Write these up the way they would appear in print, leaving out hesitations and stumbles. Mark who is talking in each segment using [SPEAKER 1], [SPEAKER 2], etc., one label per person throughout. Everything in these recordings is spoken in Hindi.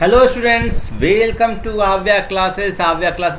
[SPEAKER 1] हेलो स्टूडेंट्स, वेलकम टू आव्या क्लासेस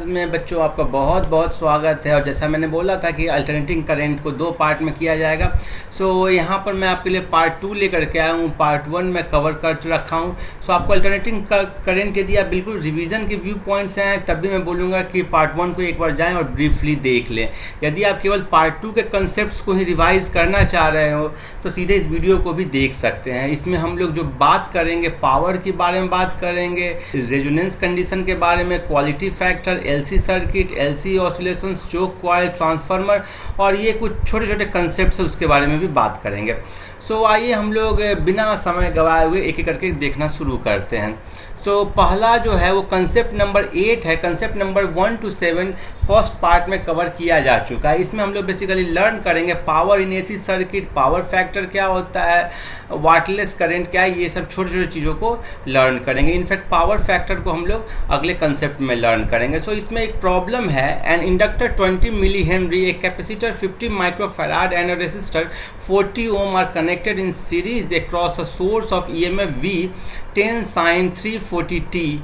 [SPEAKER 1] में बच्चों आपका बहुत बहुत स्वागत है। और जैसा मैंने बोला था कि अल्टरनेटिंग करंट को दो पार्ट में किया जाएगा। सो यहाँ पर मैं आपके लिए पार्ट 2 लेकर के आया हूँ। पार्ट 1 में कवर कर रखा हूँ। सो आपको अल्टरनेटिंग करंट के दिया बिल्कुल रिवीजन के व्यू पॉइंट्स हैं, तब भी मैं बोलूँगा कि पार्ट 1 को एक बार जाएँ और ब्रीफली देख लें। यदि आप केवल पार्ट 2 के कंसेप्ट को ही रिवाइज करना चाह रहे हो तो सीधे इस वीडियो को भी देख सकते हैं। इसमें हम लोग जो बात करेंगे पावर के बारे में बात करेंगे, रेजोनेंस कंडीशन के बारे में, quality factor, LC circuit, LC oscillations, choke coil, transformer और ये कुछ छोटे छोटे कंसेप्ट्स है उसके बारे में भी बात करेंगे। सो आइए हम लोग बिना समय गवाए हुए एक एक करके देखना शुरू करते हैं। सो पहला जो है वो कंसेप्ट नंबर 8 है। Concept number 1 to 7 first part में कवर किया जा चुका है। इसमें हम लोग बेसिकली लर्न करेंगे power in AC circuit, power factor क्या होता है, वाटलेस करंट क्या है, ये सब छोटे छोटे चीज़ों को लर्न करेंगे। इनफैक्ट पावर फैक्टर को हम लोग अगले कंसेप्ट में लर्न करेंगे। सो इसमें एक प्रॉब्लम है, एन इंडक्टर 20 मिली हेनरी, एक capacitor 50 microfarad and a resistor 40 ohm are connected in series across a source of EMF V 10 sin 340t।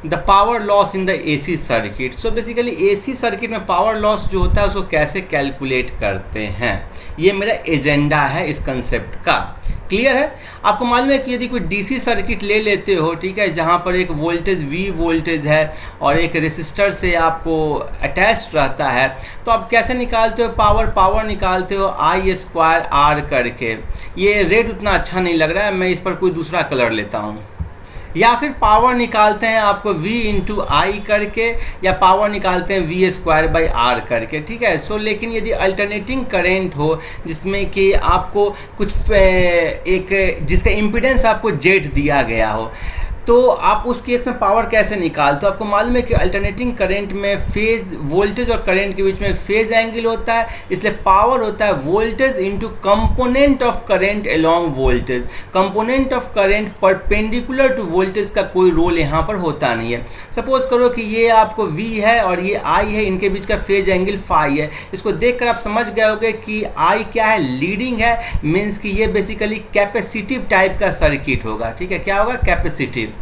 [SPEAKER 1] The power loss in the AC circuit. So basically AC circuit में पावर लॉस जो होता है उसको कैसे कैलकुलेट करते हैं, ये मेरा एजेंडा है इस कंसेप्ट का। क्लियर है? आपको मालूम है कि यदि कोई DC सर्किट ले लेते हो, ठीक है, जहाँ पर एक वोल्टेज V वोल्टेज है और एक रेसिस्टर से आपको अटैच्ड रहता है, तो आप कैसे निकालते हो पावर निकालते हो I² R करके। ये रेड उतना अच्छा नहीं लग रहा है, मैं इस पर कोई दूसरा कलर लेता हूँ। या फिर पावर निकालते हैं आपको V इंटू I करके, या पावर निकालते हैं V² R करके, ठीक है। सो लेकिन यदि अल्टरनेटिंग करंट हो जिसमें कि आपको कुछ एक जिसका इम्पीडेंस आपको Z दिया गया हो, तो आप उस केस में पावर कैसे निकालते हो? आपको मालूम है कि अल्टरनेटिंग करंट में फेज वोल्टेज और करंट के बीच में फेज एंगल होता है, इसलिए पावर होता है voltage into component of current along voltage. Component of current perpendicular to voltage का कोई रोल यहाँ पर होता नहीं है। सपोज करो कि ये आपको V है और ये I है, इनके बीच का फेज एंगल फाई है। इसको देखकर आप समझ गए होंगे कि I क्या है, लीडिंग है, मीन्स कि ये बेसिकली कैपेसिटिव टाइप का सर्किट होगा, ठीक है। क्या होगा? कैपेसिटिव।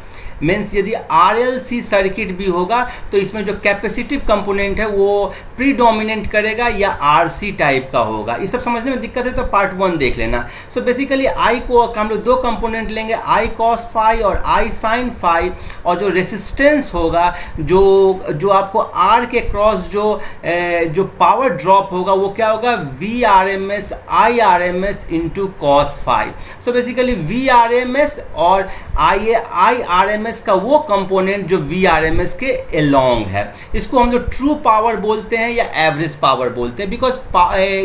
[SPEAKER 1] मीन्स यदि RLC सर्किट भी होगा तो इसमें जो कैपेसिटिव कंपोनेंट है वो प्रीडोमिनेंट करेगा या RC टाइप का होगा। ये सब समझने में दिक्कत है तो पार्ट 1 देख लेना। सो बेसिकली I को हम लोग दो कंपोनेंट लेंगे, I cos phi और I sin phi, और जो रेसिस्टेंस होगा, जो आपको R के क्रॉस जो पावर ड्रॉप होगा वो क्या होगा? VRMS IRMS into cos phi। So basically VRMS और IRMS का वो कंपोनेंट जो VRMS के अलोंग है, इसको हम लोग ट्रू पावर बोलते हैं या एवरेज पावर बोलते हैं। बिकॉज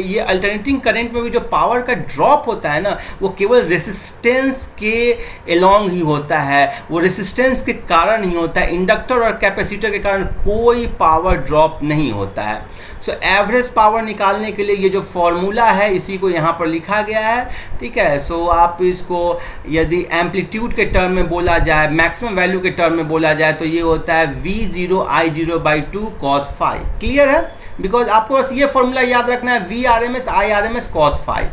[SPEAKER 1] ये अल्टरनेटिंग करंट में भी जो पावर का ड्रॉप होता है ना, वो केवल रेसिस्टेंस के अलोंग ही होता है, वो रेसिस्टेंस के कारण ही होता है। इंडक्टर और कैपेसिटर के कारण कोई पावर ड्रॉप नहीं होता है। सो एवरेज पावर निकालने के लिए ये जो फॉर्मूला है इसी को यहाँ पर लिखा गया है, ठीक है। सो आप इसको यदि एम्पलीट्यूड के टर्म में बोला जाए, मैक्सिमम वैल्यू के टर्म में बोला जाए, तो ये होता है V0 I0/2 cos phi। Clear है? बिकॉज आपको बस ये फॉर्मूला याद रखना है, VRMS IRMS cos phi,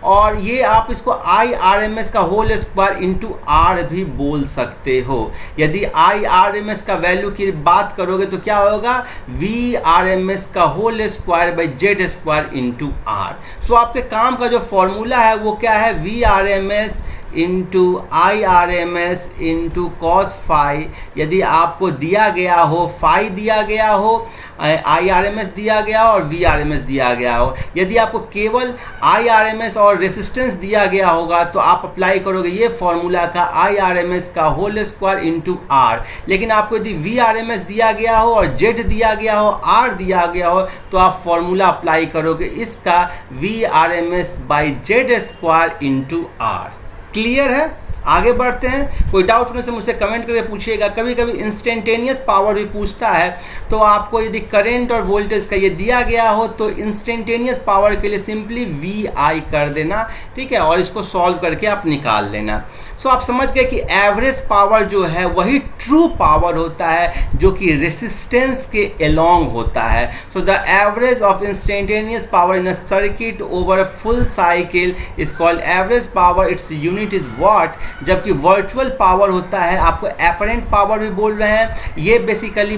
[SPEAKER 1] और ये आप इसको IRMS का होल स्क्वायर इंटू R भी बोल सकते हो। यदि IRMS का वैल्यू की बात करोगे तो क्या होगा? VRMS का whole square by Z² into R। So आपके काम का जो फॉर्मूला है वो क्या है? VRMS into IRMS into cos phi। यदि आपको दिया गया हो, phi दिया गया हो, IRMS दिया गया हो और VRMS दिया गया हो, यदि आपको केवल IRMS और रेसिस्टेंस दिया गया होगा तो आप अप्लाई करोगे ये फॉर्मूला का IRMS का होल स्क्वायर इंटू R। लेकिन आपको यदि VRMS दिया गया हो और Z दिया गया हो, R दिया गया हो, तो आप फॉर्मूला अप्लाई करोगे इसका VRMS/Z² इंटू R। क्लियर है? आगे बढ़ते हैं। कोई डाउट होने से मुझसे कमेंट करके पूछिएगा। कभी कभी इंस्टेंटेनियस पावर भी पूछता है, तो आपको यदि करंट और वोल्टेज का ये दिया गया हो तो इंस्टेंटेनियस पावर के लिए सिंपली VI कर देना, ठीक है, और इसको सॉल्व करके आप निकाल लेना। सो आप समझ गए कि एवरेज पावर जो है वही ट्रू पावर होता है जो कि रेसिस्टेंस के अलोंग होता है। So the average of instantaneous power in a circuit over a full cycle is called average power. Its unit is what. जबकि वर्चुअल पावर होता है, आपको एपरेंट पावर भी बोल रहे हैं। ये बेसिकली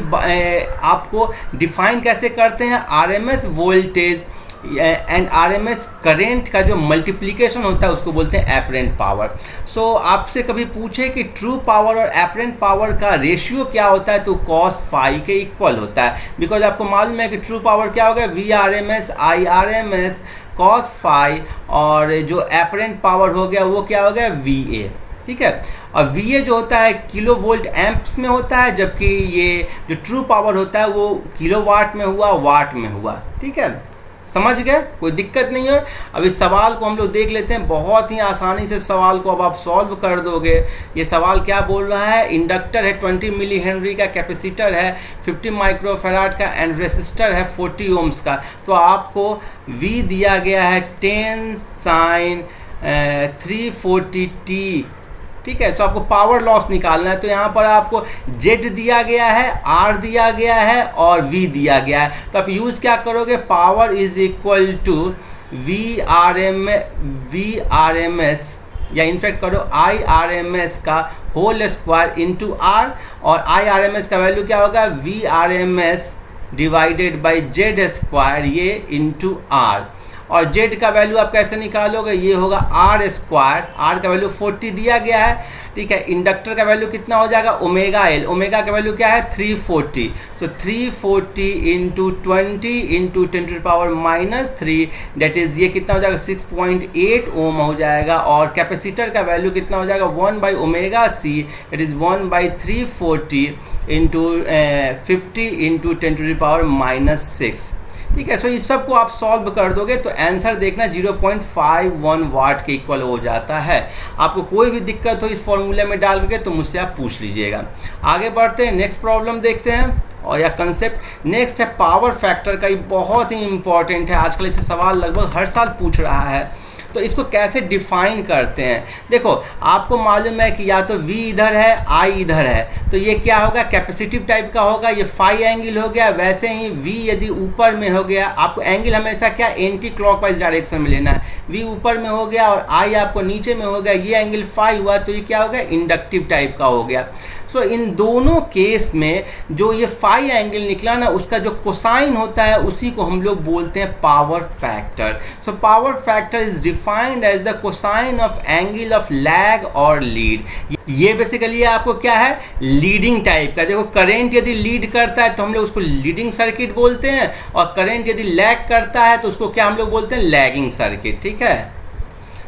[SPEAKER 1] आपको डिफाइन कैसे करते हैं, RMS voltage and RMS current का जो मल्टीप्लिकेशन होता है उसको बोलते हैं एपरेंट पावर। सो आपसे कभी पूछे कि ट्रू पावर और एपरेंट पावर का रेशियो क्या होता है, तो cos फाई के इक्वल होता है। बिकॉज आपको मालूम है कि ट्रू पावर क्या होगा, V R M S I R M S cos phi, और जो एपरेंट पावर हो गया वो क्या हो गया, वी ए। ठीक है, और वी ए जो होता है किलो वोल्ट एम्प्स में होता है, जबकि ये जो ट्रू पावर होता है वो किलो वाट में हुआ, वाट में हुआ। ठीक है, समझ गए, कोई दिक्कत नहीं है। अब इस सवाल को हम लोग देख लेते हैं, बहुत ही आसानी से सवाल को अब आप सॉल्व कर दोगे। ये सवाल क्या बोल रहा है, इंडक्टर है 20 मिली हेनरी का, कैपेसिटर है 50 माइक्रोफैराड का, एंड रेसिस्टर है 40 ओम्स का। तो आपको V दिया गया है 10 sin 340t। ठीक है, तो आपको पावर लॉस निकालना है। तो यहाँ पर आपको Z दिया गया है, R दिया गया है और V दिया गया है। तो आप यूज़ क्या करोगे, power is equal to V R M S, या इनफैक्ट करो IRMS का होल स्क्वायर इंटू R, और IRMS का वैल्यू क्या होगा, VRMS divided by Z square, ये इंटू R। और Z का वैल्यू आप कैसे निकालोगे, ये होगा R स्क्वायर, R का वैल्यू 40 दिया गया है। ठीक है, इंडक्टर का वैल्यू कितना हो जाएगा, ओमेगा L, ओमेगा का वैल्यू क्या है 340। तो 340 into 20 into 10 to power -3, that is ये कितना हो जाएगा 6.8 ओम हो जाएगा। और कैपेसिटर का वैल्यू कितना हो जाएगा 1/ωc, it is 1/340 into 50 into 10 to power -6। ठीक है, सो इस सब को आप सॉल्व कर दोगे तो आंसर देखना 0.51 वाट के इक्वल हो जाता है। आपको कोई भी दिक्कत हो इस फॉर्मूले में डाल करके तो मुझसे आप पूछ लीजिएगा। आगे बढ़ते हैं, नेक्स्ट प्रॉब्लम देखते हैं, और या कंसेप्ट नेक्स्ट है पावर फैक्टर का। ये बहुत ही इंपॉर्टेंट है, आजकल इससे सवाल लगभग हर साल पूछ रहा है। तो इसको कैसे डिफाइन करते हैं, देखो आपको मालूम है कि या तो V इधर है, I इधर है, तो ये क्या होगा, कैपेसिटिव टाइप का होगा, ये फाई एंगल हो गया। वैसे ही V यदि ऊपर में हो गया, आपको एंगल हमेशा क्या एंटी क्लॉकवाइज डायरेक्शन में लेना है। V ऊपर में हो गया और I आपको नीचे में हो गया, ये एंगल फाई हुआ, तो ये क्या हो गया, इंडक्टिव टाइप का हो गया। सो इन दोनों केस में जो ये फाई एंगल निकला ना, उसका जो कोसाइन होता है उसी को हम लोग बोलते हैं power factor. So power factor is defined as the cosine of angle of lag और लीड। ये बेसिकली आपको क्या है, लीडिंग टाइप का। देखो करंट यदि लीड करता है तो हम लोग उसको लीडिंग सर्किट बोलते हैं, और करंट यदि लैग करता है तो उसको क्या हम लोग बोलते हैं, लैगिंग सर्किट। ठीक है,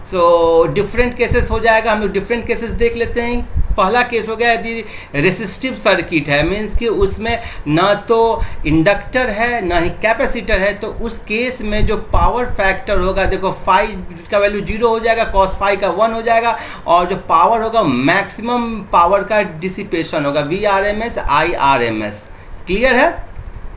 [SPEAKER 1] सो डिफरेंट केसेस हो जाएगा, हम लोग डिफरेंट केसेस देख लेते हैं। पहला केस हो गया यदि रेसिस्टिव सर्किट है, मीन्स कि उसमें ना तो इंडक्टर है ना ही कैपेसिटर है, तो उस केस में जो पावर फैक्टर होगा, देखो फाई का वैल्यू 0 हो जाएगा, cos फाई का 1 हो जाएगा, और जो पावर होगा मैक्सिमम पावर का डिसिपेशन होगा, VRMS IRMS। क्लियर है,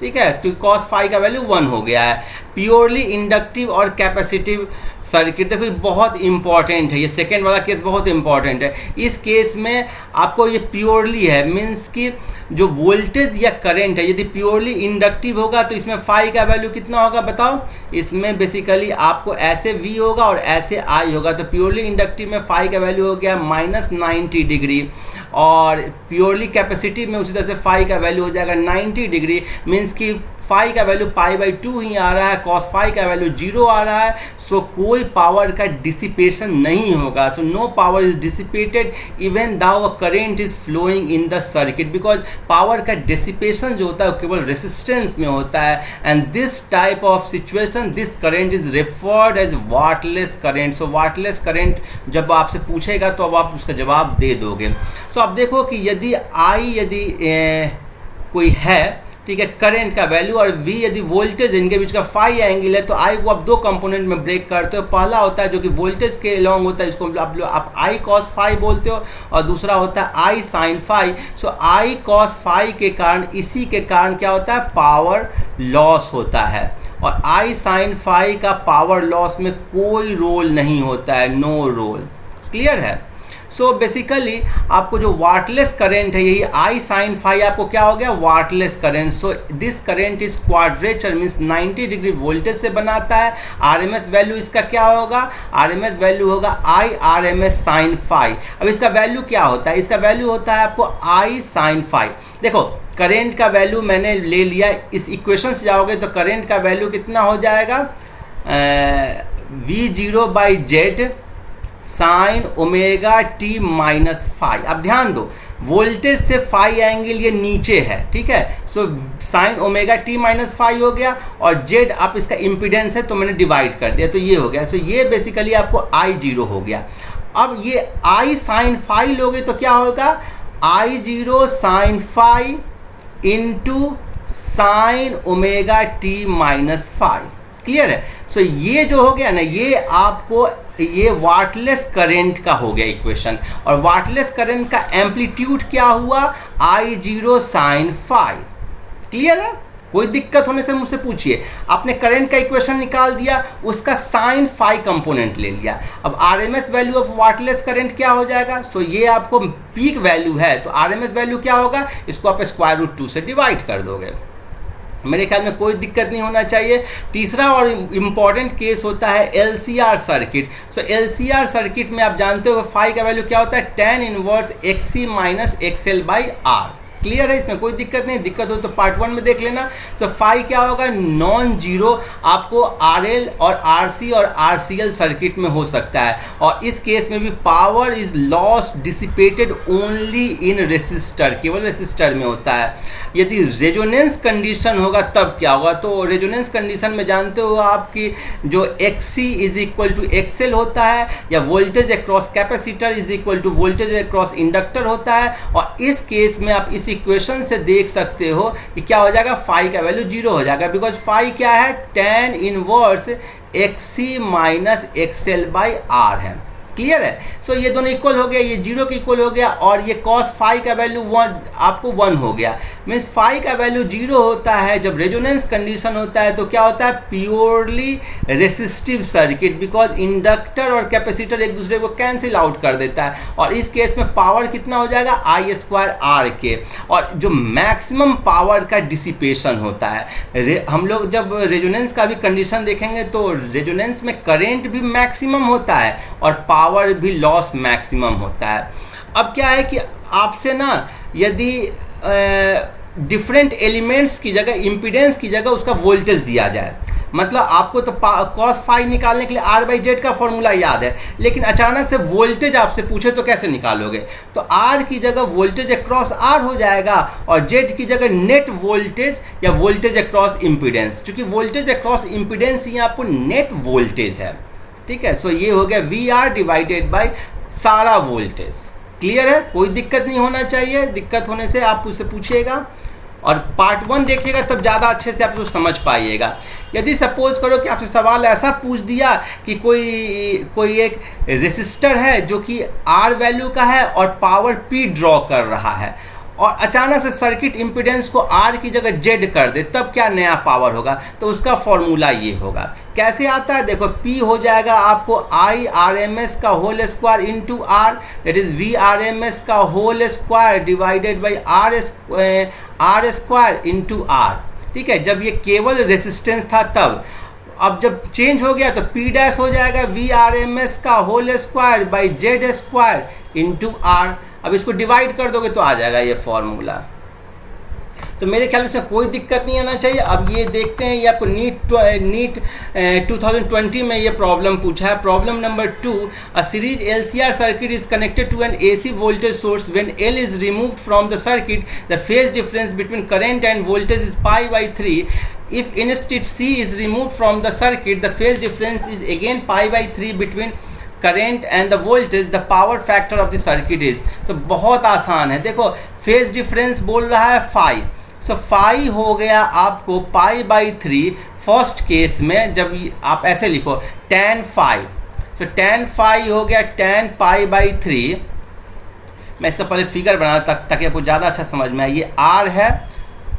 [SPEAKER 1] ठीक है, तो cos फाई का वैल्यू 1 हो गया है। प्योरली इंडक्टिव और कैपेसिटिव सर्किट, देखो ये बहुत इंपॉर्टेंट है, ये सेकेंड वाला केस बहुत इंपॉर्टेंट है। इस केस में आपको ये प्योरली है, मीन्स कि जो वोल्टेज या करंट है यदि प्योरली इंडक्टिव होगा तो इसमें फाई का वैल्यू कितना होगा बताओ, इसमें बेसिकली आपको ऐसे V होगा और ऐसे I होगा। तो प्योरली इंडक्टिव में फाई का वैल्यू हो गया -90 डिग्री, और प्योरली कैपेसिटिव में उसी तरह से फाई का वैल्यू हो जाएगा 90 डिग्री, मीन्स कि फाई का वैल्यू π/2 ही आ रहा है, cos फाई का वैल्यू 0 आ रहा है। सो कोई पावर का डिसिपेशन नहीं होगा। So no power is dissipated even though a current is flowing in the circuit, because power का डिसिपेशन जो होता है केवल रेसिस्टेंस में होता है। And this type of situation, this current is referred as wattless current. So wattless current जब आपसे पूछेगा तो अब आप उसका जवाब दे दोगे। सो आप देखो कि यदि कोई है, ठीक है, करंट का वैल्यू, और V यदि वोल्टेज इनके बीच का फाई एंगल है, तो I को आप दो कंपोनेंट में ब्रेक करते हो। पहला होता है जो कि वोल्टेज के अलॉन्ग होता है, इसको आप I cos फाई बोलते हो, और दूसरा होता है I sin phi. So I cos phi के कारण, इसी के कारण क्या होता है, पावर लॉस होता है, और I sin फाई का पावर लॉस में कोई रोल नहीं होता है, नो रोल। क्लियर है, सो बेसिकली आपको जो वाटलेस करंट है यही I sin phi आपको क्या हो गया, wattless current. So this current is quadrature means 90 degree voltage से बनाता है। RMS वैल्यू इसका क्या होगा, RMS वैल्यू होगा I RMS sin phi। अब इसका वैल्यू क्या होता है, इसका वैल्यू होता है आपको I sin phi। देखो करंट का वैल्यू मैंने ले लिया, इस इक्वेशन से जाओगे तो करंट का वैल्यू कितना हो जाएगा, V0/Z sine omega t minus phi. अब ध्यान दो वोल्टेज से फाई एंगल ये नीचे है, ठीक है। So sine omega t minus phi हो गया और जेड आप इसका इम्पिडेंस है तो मैंने डिवाइड कर दिया तो ये हो गया। सो ये बेसिकली आपको I0 हो गया। अब ये I साइन फाई लोगे तो क्या होगा, I0 sine phi into sine omega t minus phi. Clear है। सो ये जो हो गया ना, ये आपको ये वाटलेस करंट का हो गया इक्वेशन। और वाटलेस करंट का एम्पलीट्यूड क्या हुआ, I0 साइन फाई। क्लियर है। कोई दिक्कत होने से मुझसे पूछिए। आपने करंट का इक्वेशन निकाल दिया, उसका साइन फाई कंपोनेंट ले लिया। अब RMS value of wattless current क्या हो जाएगा, सो ये आपको पीक वैल्यू है तो RMS वैल्यू क्या होगा, इसको आप √2 से डिवाइड कर दोगे। मेरे ख्याल में कोई दिक्कत नहीं होना चाहिए। तीसरा और इम्पॉर्टेंट केस होता है LCR सर्किट। सो LCR सर्किट में आप जानते हो फाई का वैल्यू क्या होता है, tan inverse XC minus XL/R। Clear है, इसमें कोई दिक्कत नहीं। दिक्कत हो तो पार्ट 1 में देख लेना। तो फाई क्या होगा, नॉन जीरो आपको RL और RC और RCL सर्किट में हो सकता है। और इस केस में भी power is lost dissipated only in resistor, केवल रेसिस्टर में होता है। यदि रेजोनेंस कंडीशन होगा तब क्या होगा, तो रेजोनेंस कंडीशन में जानते हो आपकी जो XC is equal to XL होता है, या voltage across capacitor is equal to voltage across inductor होता है। और इस केस में आप इस इक्वेशन से देख सकते हो कि क्या हो जाएगा, फाई का वैल्यू 0 हो जाएगा, बिकॉज फाई क्या है, tan inverse XC minus XL/R है। क्लियर है। सो ये दोनों इक्वल हो गया, ये 0 के इक्वल हो गया और ये cos फाई का वैल्यू 1 आपको 1 हो गया। मीन्स फाई का वैल्यू 0 होता है जब रेजोनेंस कंडीशन होता है, तो क्या होता है, purely resistive circuit, because inductor और कैपेसिटर एक दूसरे को कैंसिल आउट कर देता है। और इस केस में पावर कितना हो जाएगा, I²R के। और जो मैक्सिमम पावर का डिसिपेशन होता है, हम लोग जब रेजोनेंस का भी कंडीशन देखेंगे तो रेजोनेंस में करेंट भी मैक्सिमम होता है और पावर भी लॉस मैक्सिमम होता है। अब क्या है कि आपसे ना यदि डिफरेंट एलिमेंट्स की जगह, इम्पीडेंस की जगह उसका वोल्टेज दिया जाए, मतलब आपको तो cos फाई निकालने के लिए R/Z का फॉर्मूला याद है, लेकिन अचानक से वोल्टेज आपसे पूछे तो कैसे निकालोगे, तो R की जगह वोल्टेज अक्रॉस R हो जाएगा और Z की जगह नेट वोल्टेज या वोल्टेज अक्रॉस इम्पीडेंस, क्योंकि वोल्टेज अक्रॉस इम्पीडेंस ही आपको नेट वोल्टेज है। ठीक है। सो ये हो गया VR डिवाइडेड बाय सारा वोल्टेज। क्लियर है, कोई दिक्कत नहीं होना चाहिए। दिक्कत होने से आप उससे पूछिएगा और पार्ट 1 देखिएगा तब ज़्यादा अच्छे से आप उसको समझ पाइएगा। यदि सपोज करो कि आपसे सवाल ऐसा पूछ दिया कि कोई एक रेसिस्टर है जो कि R वैल्यू का है और पावर P ड्रॉ कर रहा है, और अचानक से सर्किट इम्पीडेंस को R की जगह Z कर दे, तब क्या नया पावर होगा, तो उसका फॉर्मूला ये होगा। कैसे आता है, देखो P हो जाएगा आपको I RMS का whole square into R, that is V RMS का whole square divided by R square into R। ठीक है, जब ये केवल रेसिस्टेंस था तब। अब जब चेंज हो गया तो P डैश हो जाएगा V RMS का whole square by Z square into R। अब इसको डिवाइड कर दोगे तो आ जाएगा ये फॉर्मूला। तो मेरे ख्याल से कोई दिक्कत नहीं आना चाहिए। अब ये देखते हैं, ये आपको नीट 2020 में ये प्रॉब्लम पूछा है। Problem number 2, a series LCR circuit is connected to an AC voltage source. When L is removed from the circuit, the phase difference between current and voltage is π/3। If instead C is removed from the circuit, the phase difference is again π/3 between current and the voltage. The power factor of the circuit is। तो बहुत आसान है। देखो फेज डिफरेंस बोल रहा है फाई, सो फाई हो गया आपको π/3 फर्स्ट केस में। जब आप ऐसे लिखो tan फाई, सो tan फाई हो गया tan π/3। मैं इसका पहले फिगर बना ताकि आपको ज़्यादा अच्छा समझ में आए। ये R है,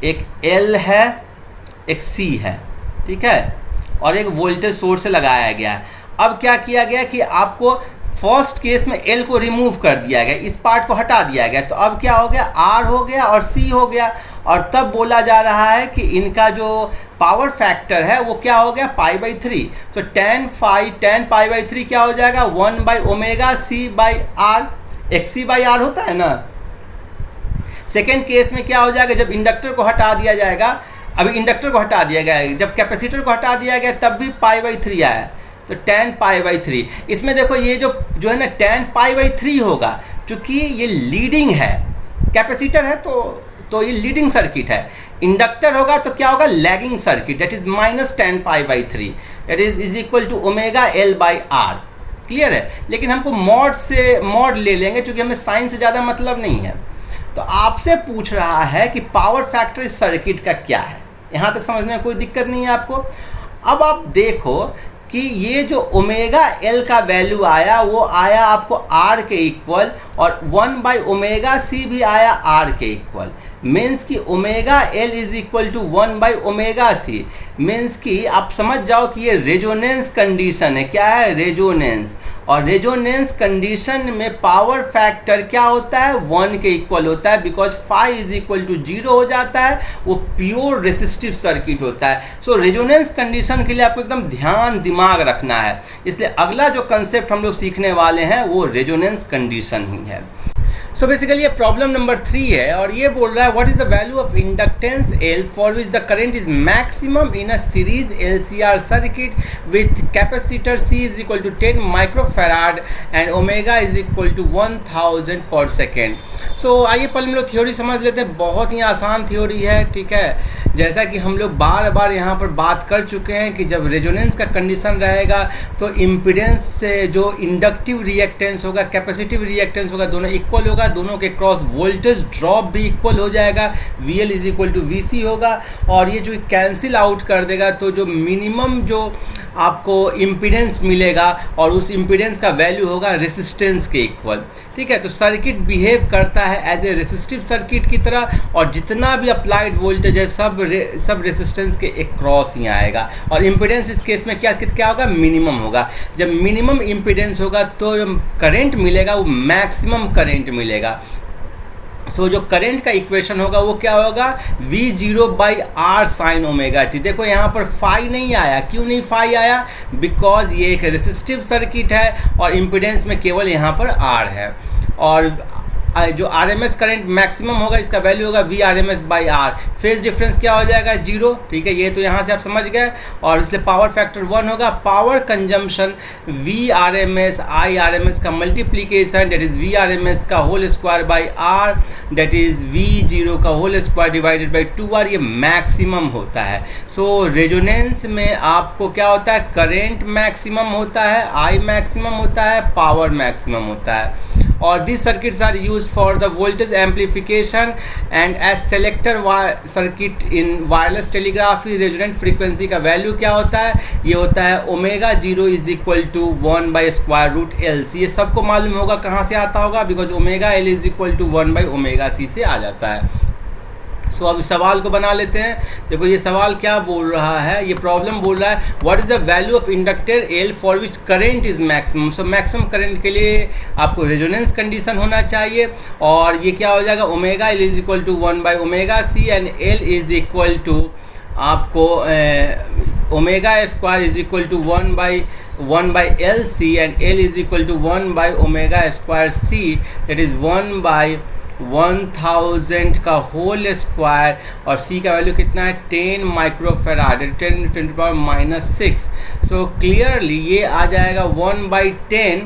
[SPEAKER 1] एक L है, एक C है, ठीक है, और एक वोल्टेज सोर्स से लगाया गया है। अब क्या किया गया कि आपको फर्स्ट केस में एल को रिमूव कर दिया गया, इस पार्ट को हटा दिया गया, तो अब क्या हो गया, आर हो गया और सी हो गया। और तब बोला जा रहा है कि इनका जो पावर फैक्टर है वो क्या हो गया, π/3। तो tan π/3 क्या हो जाएगा, 1/ωc/r, xc/r होता है ना। सेकेंड केस में क्या हो जाएगा, जब इंडक्टर को हटा दिया जाएगा, अभी इंडक्टर को हटा दिया गया है, जब कैपेसिटर को हटा दिया गया तब भी π/3 आया, तो tan π/3। इसमें देखो ये जो है ना tan π/3 होगा, क्योंकि ये लीडिंग है, कैपेसिटर है तो ये लीडिंग सर्किट है। इंडक्टर होगा तो क्या होगा, lagging circuit, that is minus tan π/3, that is equal to ωL/r। Clear है। लेकिन हमको मॉड ले लेंगे, क्योंकि हमें साइन से ज़्यादा मतलब नहीं है। तो आपसे पूछ रहा है कि पावर फैक्टर इस सर्किट का क्या है। यहाँ तक समझने में कोई दिक्कत नहीं है आपको। अब आप देखो कि ये जो ωL का वैल्यू आया वो आया आपको R के इक्वल, और 1/ωc भी आया R के इक्वल। मीन्स कि ωL is equal to 1/ωc। Means कि आप समझ जाओ कि ये रेजोनेंस कंडीशन है। क्या है, रेजोनेंस। और रेजोनेंस कंडीशन में पावर फैक्टर क्या होता है, 1 के इक्वल होता है, because phi is equal to 0 हो जाता है। वो प्योर रेसिस्टिव सर्किट होता है। सो रेजोनेंस कंडीशन के लिए आपको एकदम दिमाग रखना है। इसलिए अगला जो कंसेप्ट हम लोग सीखने वाले हैं वो रेजोनेंस कंडीशन ही है। सो बेसिकली ये प्रॉब्लम नंबर 3 है, और ये बोल रहा है what is the value of inductance L for which the current is maximum in a series LCR circuit with capacitor C is equal to 10 microfarad and omega is equal to 1000 per second. सो आइए पहले हम लोग थ्योरी समझ लेते हैं। बहुत ही आसान थ्योरी है, ठीक है। जैसा कि हम लोग बार बार यहाँ पर बात कर चुके हैं कि जब रेजोनेंस का कंडीशन रहेगा तो इम्पीडेंस से जो इंडक्टिव रिएक्टेंस होगा, कैपेसिटिव रिएक्टेंस होगा, दोनों इक्वल होगा। दोनों के क्रॉस वोल्टेज ड्रॉप भी इक्वल हो जाएगा, VL is equal to VC होगा। और ये जो कैंसिल आउट कर देगा, तो जो मिनिमम जो आपको इम्पीडेंस मिलेगा और उस इम्पीडेंस का वैल्यू होगा रेसिस्टेंस के इक्वल, ठीक है। तो सर्किट बिहेव करता है एज ए रेसिस्टिव सर्किट की तरह, और जितना भी अप्लाइड वोल्टेज है सब रेसिस्टेंस के एक क्रॉस ही आएगा। और इम्पीडेंस इस केस में क्या होगा, मिनिमम होगा। जब मिनिमम इम्पीडेंस होगा तो करंट मिलेगा वो मैक्सिमम करंट मिलेगा। सो जो करंट का इक्वेशन होगा वो क्या होगा, V0/R sin ωt। देखो यहाँ पर फाई नहीं आया। क्यों नहीं फाई आया, बिकॉज ये एक रेसिस्टिव सर्किट है और इम्पीडेंस में केवल यहाँ पर R है। और जो RMS करंट मैक्सिमम होगा इसका वैल्यू होगा VRMS/R। फेज डिफरेंस क्या हो जाएगा, 0, ठीक है। ये तो यहाँ से आप समझ गए। और इसलिए पावर फैक्टर 1 होगा। पावर कंजम्पशन VRMS IRMS का मल्टीप्लीकेशन, डेट इज VRMS का whole square by R, that is V0 का whole square divided by 2R। ये मैक्सिमम होता है। सो रेजोनेंस में आपको क्या होता है, करेंट मैक्सिमम होता है, I मैक्सिमम होता है, पावर मैक्सिमम होता है। और this circuits are used for the voltage amplification and as selector circuit in wireless telegraphy. Resonant frequency का वैल्यू क्या होता है, ये होता है ω0 इज इक्वल टू 1/√LC। ये सबको मालूम होगा कहाँ से आता होगा, because ω/L is equal to 1/ωc से आ जाता है। सो अब सवाल को बना लेते हैं। देखो ये सवाल क्या बोल रहा है, ये प्रॉब्लम बोल रहा है what is the value of inductor L for which current is maximum. So maximum current के लिए आपको रेजोनेंस कंडीशन होना चाहिए। और ये क्या हो जाएगा, ω/L is equal to 1/ωc and L is equal to आपको ω² is equal to 1/LC and L is equal to 1/ω²C, that is 1/1000 का होल स्क्वायर। और C का वैल्यू कितना है, 10 माइक्रोफैराड, 10⁻⁻6। सो क्लियरली ये आ जाएगा 1/10,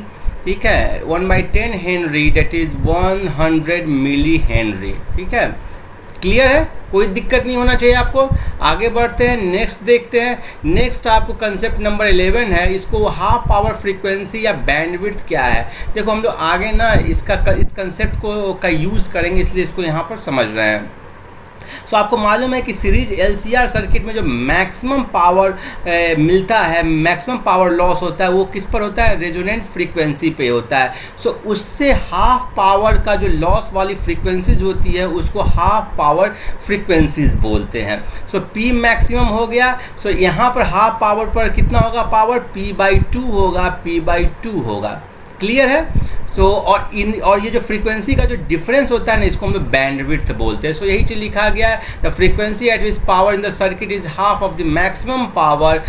[SPEAKER 1] ठीक है, 1/10 henry, that is 100 milli henry, ठीक है। क्लियर है, कोई दिक्कत नहीं होना चाहिए आपको। आगे बढ़ते हैं, नेक्स्ट देखते हैं। नेक्स्ट आपको कंसेप्ट नंबर 11 है। इसको हाफ पावर फ्रीक्वेंसी या बैंडविड्थ क्या है। देखो हम लोग आगे ना इस कंसेप्ट का यूज़ करेंगे, इसलिए इसको यहाँ पर समझ रहे हैं। सो आपको मालूम है कि सीरीज LCR सर्किट में जो मैक्सिमम पावर मिलता है, मैक्सिमम पावर लॉस होता है, वो किस पर होता है, रेजोनेंट फ्रीक्वेंसी पे होता है। सो उससे हाफ पावर का जो लॉस वाली फ्रीक्वेंसीज होती है उसको हाफ पावर फ्रीक्वेंसीज बोलते हैं। सो P मैक्सिमम हो गया। सो यहाँ पर हाफ पावर पर कितना होगा, पावर P/2 होगा, P/2 होगा। क्लियर है? और ये जो फ्रीक्वेंसी का जो डिफरेंस होता है ना, इसको हम लोग बैंडविड्थ बोलते हैं। सो यही चीज लिखा गया है, the frequency eight which power in the circuit is half of the maximum power.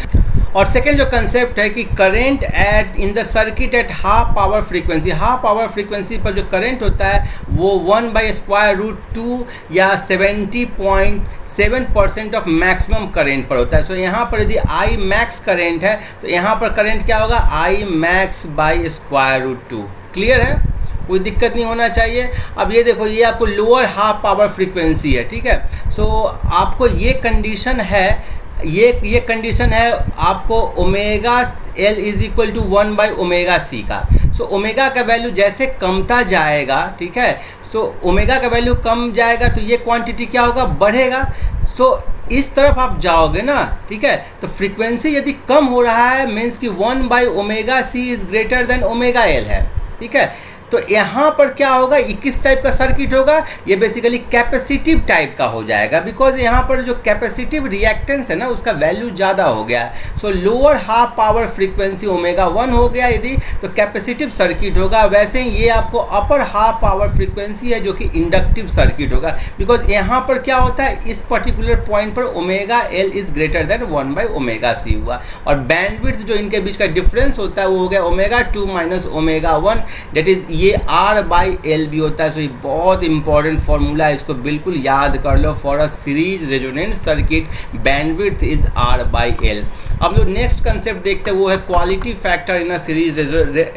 [SPEAKER 1] और सेकेंड जो कंसेप्ट है कि current eight in the circuit at half power frequency पर जो करंट होता है वो 1/√2 या 70.7% ऑफ मैक्सिमम करंट पर होता है। सो यहाँ पर यदि आई मैक्स करंट है तो यहाँ पर करंट क्या होगा, आई मैक्स /√2। क्लियर है? कोई दिक्कत नहीं होना चाहिए। अब ये देखो, ये आपको लोअर हाफ पावर फ्रीक्वेंसी है, ठीक है। सो आपको ये कंडीशन है, ये कंडीशन है आपको omega L is equal to 1/ωc का। सो ओमेगा का वैल्यू जैसे कमता जाएगा, ठीक है, सो ओमेगा का वैल्यू कम जाएगा तो ये क्वांटिटी क्या होगा, बढ़ेगा। सो इस तरफ आप जाओगे ना, ठीक है, तो फ्रीक्वेंसी यदि कम हो रहा है मीन्स कि 1/ωc is greater than omega L है, ठीक है। तो यहाँ पर क्या होगा, किस टाइप का सर्किट होगा, ये बेसिकली कैपेसिटिव टाइप का हो जाएगा, बिकॉज यहाँ पर जो कैपेसिटिव रिएक्टेंस है ना उसका वैल्यू ज़्यादा हो गया है। So lower half power frequency ω1 हो गया यदि, तो कैपेसिटिव सर्किट होगा। वैसे ही ये आपको अपर हाफ पावर फ्रीक्वेंसी है जो कि इंडक्टिव सर्किट होगा, बिकॉज यहाँ पर क्या होता है, इस पर्टिकुलर पॉइंट पर omega L is greater than 1/ωc हुआ। और बैंडविड्थ जो इनके बीच का डिफरेंस होता है वो हो गया ω2 - ω1, दैट इज ये R/L भी होता है। सो ये बहुत इंपॉर्टेंट फॉर्मूला है, इसको बिल्कुल याद कर लो। For a series resonant circuit bandwidth is R/L। अब जो नेक्स्ट कंसेप्ट देखते हैं वो है quality factor in a series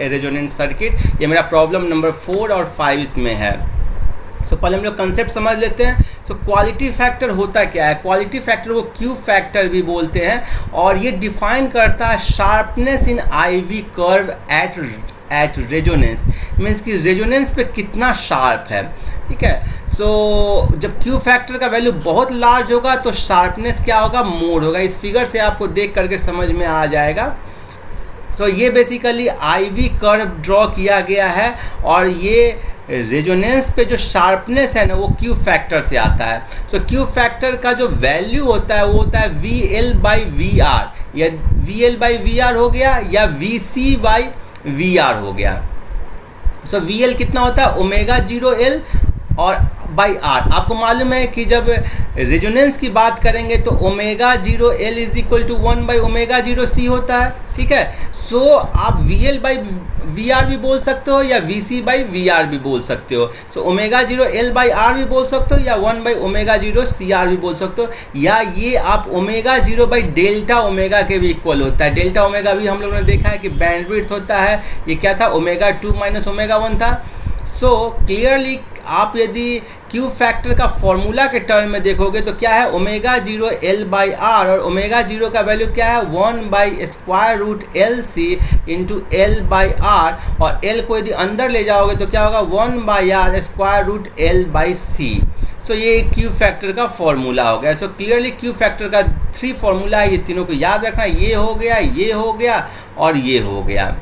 [SPEAKER 1] resonant circuit. ये मेरा प्रॉब्लम नंबर 4 और 5 इसमें है। सो पहले हम लोग कंसेप्ट समझ लेते हैं। सो क्वालिटी फैक्टर होता क्या है, क्वालिटी फैक्टर को क्यू फैक्टर भी बोलते हैं, और ये डिफाइन करता है sharpness in IV curve at resonance, means कि रेजोनेंस पे कितना शार्प है, ठीक है। सो जब क्यू फैक्टर का वैल्यू बहुत लार्ज होगा तो शार्पनेस क्या होगा, मोर होगा। इस फिगर से आपको देख करके समझ में आ जाएगा। सो ये बेसिकली IV कर्व ड्रॉ किया गया है, और ये रेजोनेंस पे जो शार्पनेस है ना वो क्यू फैक्टर से आता है। सो क्यू फैक्टर का जो वैल्यू होता है वो होता है VL/VR, या VL/VR हो गया या VC/VR हो गया। सो VL कितना होता है, ω0L और R। आपको मालूम है कि जब रेजोनेंस की बात करेंगे तो ω0L is equal to 1/ω0C होता है, ठीक है। सो आप VL/VR भी बोल सकते हो या VC/VR भी बोल सकते हो। सो ω0L/R भी बोल सकते हो या 1/ω0CR भी बोल सकते हो, या ये आप ω0/Δω के भी इक्वल होता है। डेल्टा ओमेगा भी हम लोगों ने देखा है कि बैंडविड्थ होता है, ये क्या था, ω2 - ω1 था। सो क्लियरली आप यदि क्यू फैक्टर का फॉर्मूला के टर्म में देखोगे तो क्या है, ω0L/R, और ω0 का वैल्यू क्या है, 1/√LC इंटू L/R, और L को यदि अंदर ले जाओगे तो क्या होगा, 1/R√L/C। सो ये क्यू फैक्टर का फॉर्मूला हो गया। सो क्लियरली क्यू फैक्टर का 3 फॉर्मूला है, ये तीनों को याद रखना। ये हो गया, ये हो गया और ये हो गया।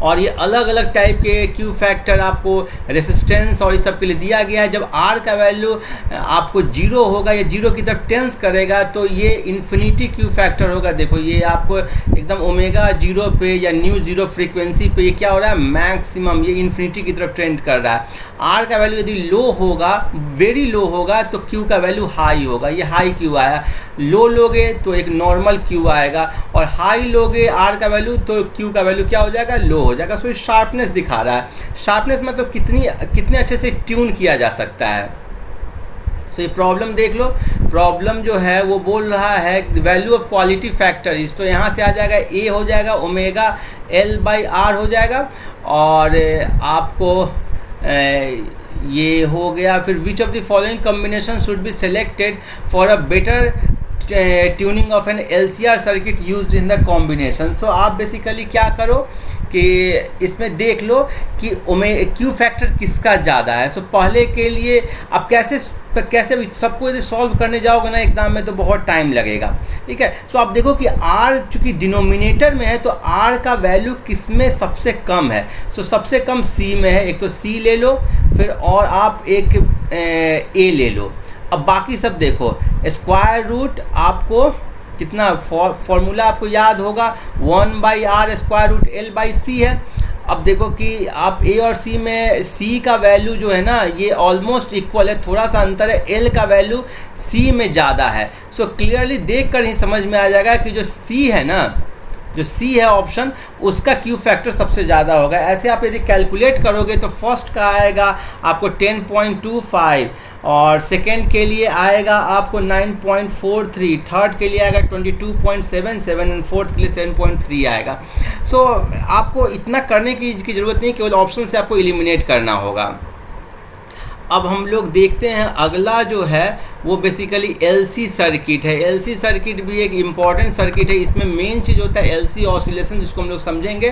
[SPEAKER 1] और ये अलग अलग टाइप के क्यू फैक्टर आपको रेसिस्टेंस और इस सब के लिए दिया गया है। जब R का वैल्यू आपको 0 होगा या 0 की तरफ टेंस करेगा तो ये इन्फिनिटी क्यू फैक्टर होगा। देखो ये आपको एकदम ω0 पे या ν0 फ्रीक्वेंसी पे ये क्या हो रहा है, मैक्सिमम, ये इन्फिनिटी की तरफ ट्रेंड कर रहा है। R का वैल्यू यदि लो होगा, वेरी लो होगा, तो Q का वैल्यू हाई होगा। ये हाई क्यू आया। लो लोगे तो एक नॉर्मल क्यू आएगा, और हाई लोगे R का वैल्यू तो Q का वैल्यू क्या हो जाएगा, लो हो जाएगा। सो शार्पनेस दिखा रहा है। शार्पनेस मतलब कितने अच्छे से ट्यून किया जा सकता है। सो ये प्रॉब्लम देख लो। प्रॉब्लम जो है वो बोल रहा है value of quality factor is, तो यहाँ से आ जाएगा A हो जाएगा ω/L/R हो जाएगा, और आपको ये हो गया। फिर which of the following combination should be selected for a better tuning of an LCR circuit used in the combination. So आप बेसिकली क्या करो कि इसमें देख लो कि क्यू फैक्टर किसका ज़्यादा है। सो पहले के लिए आप कैसे सबको यदि सॉल्व करने जाओगे ना एग्जाम में तो बहुत टाइम लगेगा, ठीक है। सो आप देखो कि R चूंकि डिनोमिनेटर में है तो R का वैल्यू किस में सबसे कम है। सो सबसे कम C में है, एक तो C ले लो, फिर और आप एक A ले लो। अब बाकी सब देखो, स्क्वायर रूट आपको कितना, फॉर्मूला आपको याद होगा 1/R² L/C है। अब देखो कि आप ए और सी में सी का वैल्यू जो है ना ये ऑलमोस्ट इक्वल है, थोड़ा सा अंतर है, एल का वैल्यू सी में ज़्यादा है। सो क्लियरली देख कर ही समझ में आ जाएगा कि जो सी है ना, जो सी है ऑप्शन, उसका क्यू फैक्टर सबसे ज़्यादा होगा। ऐसे आप यदि कैलकुलेट करोगे तो फर्स्ट का आएगा आपको 10.25 और सेकेंड के लिए आएगा आपको 9.43, थर्ड के लिए आएगा 22.77 एंड फोर्थ के लिए 7.3 आएगा। सो आपको इतना करने की ज़रूरत नहीं, केवल ऑप्शन से आपको एलिमिनेट करना होगा। अब हम लोग देखते हैं अगला जो है वो बेसिकली एलसी सर्किट है। एलसी सर्किट भी एक इम्पॉर्टेंट सर्किट है। इसमें मेन चीज़ होता है एलसी ऑसिलेशन, जिसको हम लोग समझेंगे।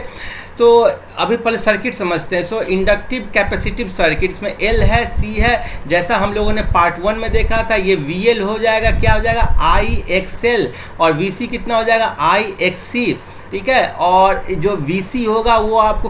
[SPEAKER 1] तो अभी पहले सर्किट समझते हैं। सो इंडक्टिव कैपेसिटिव सर्किट, इसमें एल है, सी है, जैसा हम लोगों ने पार्ट 1 में देखा था। ये वी एल हो जाएगा, क्या हो जाएगा, आई एक्स एल, और वी सी कितना हो जाएगा, आई एक्स सी, ठीक है। और जो VC होगा वो आपको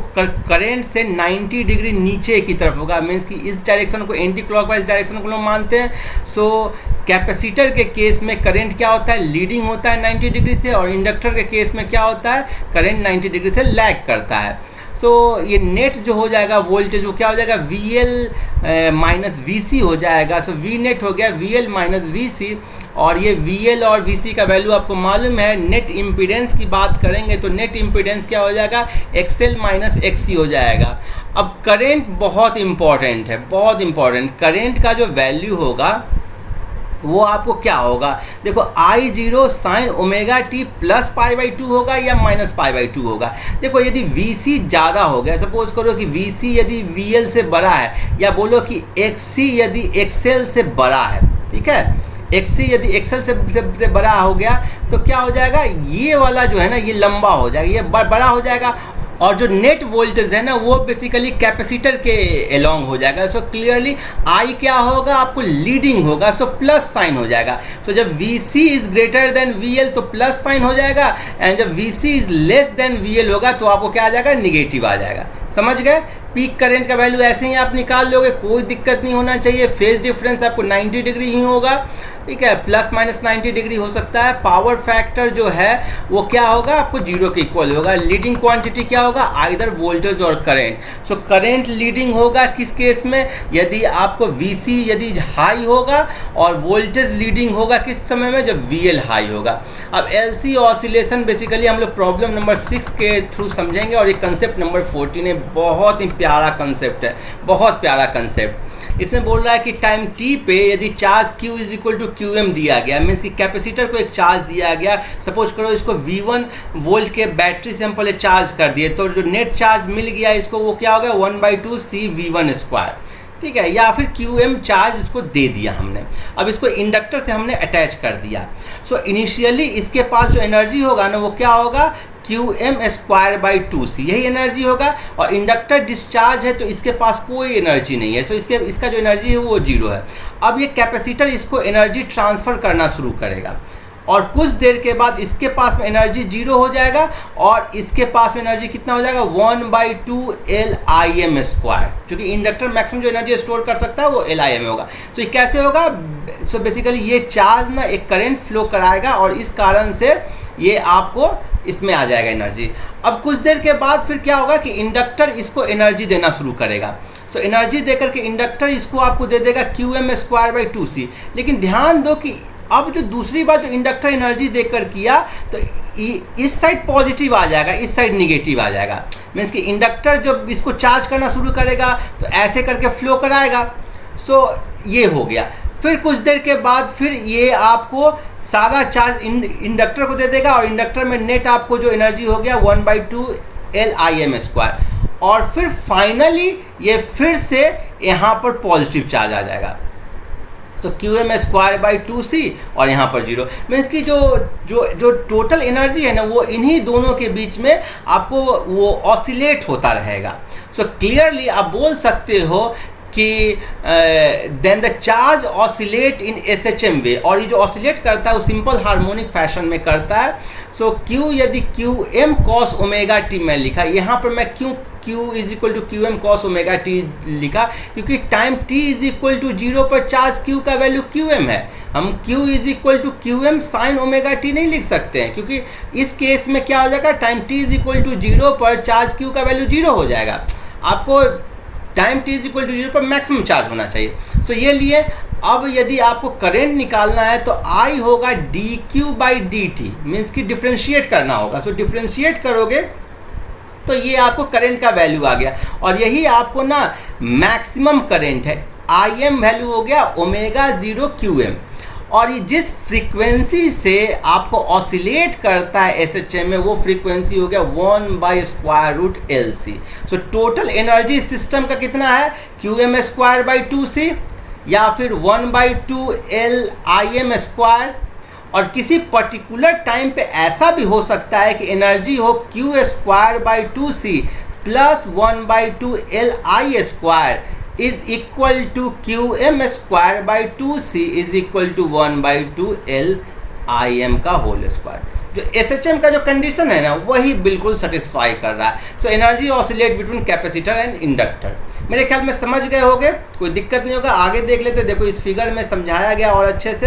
[SPEAKER 1] करंट से 90 डिग्री नीचे की तरफ होगा, मीन्स कि इस डायरेक्शन को एंटी क्लॉकवाइज डायरेक्शन को लोग मानते हैं। सो कैपेसिटर के केस में करंट क्या होता है, लीडिंग होता है 90 डिग्री से, और इंडक्टर के केस में क्या होता है, करंट 90 डिग्री से लैग करता है। सो ये नेट जो हो जाएगा वोल्टेज वो क्या हो जाएगा, VL माइनस VC हो जाएगा। सो V नेट हो गया VL माइनस VC, और ये VL और VC का वैल्यू आपको मालूम है। नेट इम्पीडेंस की बात करेंगे तो नेट इम्पीडेंस क्या हो जाएगा, XL माइनस XC हो जाएगा। अब करंट बहुत इंपॉर्टेंट है, बहुत इंपॉर्टेंट। करंट का जो वैल्यू होगा वो आपको क्या होगा, देखो I0 sign omega T plus π/2 होगा या माइनस π/2 होगा। देखो यदि VC ज़्यादा हो गया, सपोज करो कि VC यदि VL से बड़ा है, या बोलो कि XC यदि XL से बड़ा है, ठीक है, XC यदि XL से बड़ा हो गया तो क्या हो जाएगा, ये वाला जो है ना ये लंबा हो जाएगा, ये बड़ा हो जाएगा, और जो नेट वोल्टेज है ना वो बेसिकली कैपेसिटर के अलोंग हो जाएगा। सो क्लियरली आई क्या होगा, आपको लीडिंग होगा, सो प्लस साइन हो जाएगा। सो जब VC is greater than VL तो प्लस साइन हो जाएगा, एंड जब VC is less than VL होगा तो आपको क्या आ जाएगा, निगेटिव आ जाएगा। समझ गए। पीक करंट का वैल्यू ऐसे ही आप निकाल लोगे, कोई दिक्कत नहीं होना चाहिए। फेज डिफरेंस आपको 90 डिग्री ही होगा, ठीक है, प्लस माइनस 90 डिग्री हो सकता है। पावर फैक्टर जो है वो क्या होगा, आपको 0 के इक्वल होगा। लीडिंग क्वांटिटी क्या होगा, आइदर वोल्टेज और करंट। सो करंट लीडिंग होगा किस केस में, यदि आपको VC यदि हाई होगा, और वोल्टेज लीडिंग होगा किस समय में, जब VL हाई होगा। अब LC ऑसिलेशन बेसिकली हम लोग प्रॉब्लम नंबर 6 के थ्रू समझेंगे, और ये कंसेप्ट नंबर 14 है। बहुत ही प्यारा कंसेप्ट है, बहुत प्यारा कंसेप्ट। इसमें बोल रहा है कि टाइम t पे यदि charge Q is equal to QM दिया गया, मीन्स कि कैपेसिटर को एक चार्ज दिया गया, सपोज करो इसको V1 वोल्ट के बैटरी से हम पहले चार्ज कर दिए, तो जो नेट चार्ज मिल गया इसको वो क्या हो गया, 1/2 CV1 स्क्वायर, ठीक है, या फिर QM चार्ज इसको दे दिया हमने। अब इसको इंडक्टर से हमने अटैच कर दिया। सो इनिशियली इसके पास जो एनर्जी होगा ना वो क्या होगा, QM²/2C, यही एनर्जी होगा। और इंडक्टर डिस्चार्ज है तो इसके पास कोई एनर्जी नहीं है, सो इसका जो एनर्जी है वो 0 है। अब ये कैपेसिटर इसको एनर्जी ट्रांसफ़र करना शुरू करेगा, और कुछ देर के बाद इसके पास में एनर्जी 0 हो जाएगा, और इसके पास में एनर्जी कितना हो जाएगा, 1/2 LIM², क्योंकि इंडक्टर मैक्सिमम जो एनर्जी स्टोर कर सकता है वो LIM होगा। तो ये कैसे होगा, सो बेसिकली ये चार्ज ना एक करंट फ्लो कराएगा, और इस कारण से ये आपको इसमें आ जाएगा एनर्जी। अब कुछ देर के बाद फिर क्या होगा कि इंडक्टर इसको एनर्जी देना शुरू करेगा। सो एनर्जी देकर के इंडक्टर इसको आपको दे देगा QM²/2C। लेकिन ध्यान दो कि अब जो दूसरी बार जो इंडक्टर एनर्जी देकर किया तो इस साइड पॉजिटिव आ जाएगा, इस साइड निगेटिव आ जाएगा। मीन्स कि इंडक्टर जब इसको चार्ज करना शुरू करेगा तो ऐसे करके फ्लो कराएगा। सो ये हो गया। फिर कुछ देर के बाद फिर ये आपको सारा चार्ज इंडक्टर को दे देगा, और इंडक्टर में नेट आपको जो एनर्जी हो गया 1/2 LIM², और फिर फाइनली ये फिर से यहाँ पर पॉजिटिव चार्ज आ जाएगा। सो QM²/2C और यहाँ पर 0, मीन्स कि जो टोटल एनर्जी है ना वो इन्हीं दोनों के बीच में आपको वो ऑसिलेट होता रहेगा। सो क्लियरली आप बोल सकते हो कि then the charge oscillate in SHM way, और ये जो ऑसिलेट करता है वो सिंपल हार्मोनिक फैशन में करता है। सो Q यदि QM cos ओमेगा t मैं लिखा, यहाँ पर मैं क्यों Q is equal to Q M cos omega t लिखा, क्योंकि time t is equal to 0 पर चार्ज Q का वैल्यू क्यू एम है। हम Q is equal to Q M sine omega t नहीं लिख सकते हैं, क्योंकि इस केस में क्या हो जाएगा, time t is equal to 0 पर चार्ज Q का वैल्यू 0 हो जाएगा। आपको time t is equal to 0 पर मैक्सिमम चार्ज होना चाहिए। सो ये लिए अब यदि आपको करंट निकालना है तो I होगा dq by D T, means कि डिफ्रेंशिएट करना होगा। सो डिफ्रेंशिएट करोगे तो ये आपको करंट का वैल्यू आ गया, और यही आपको ना मैक्सिमम करंट है। Im वैल्यू हो गया ओमेगा 0 QM, और ये जिस फ्रीक्वेंसी से आपको ऑसिलेट करता है SHM में, वो फ्रीक्वेंसी हो गया 1/√LC। So total energy system का कितना है, QM²/2C या फिर 1/2LIM²। और किसी पर्टिकुलर टाइम पे ऐसा भी हो सकता है कि एनर्जी हो Q²/2C plus 1/2LI² is equal to QM²/2C is equal to 1/2LIM का होल स्क्वायर। जो SHM का जो कंडीशन है ना, वही बिल्कुल सेटिस्फाई कर रहा है। So energy oscillate between capacitor and inductor. मेरे ख्याल में समझ गए होगे, कोई दिक्कत नहीं होगा। आगे देख लेते, देखो इस फिगर में समझाया गया और अच्छे से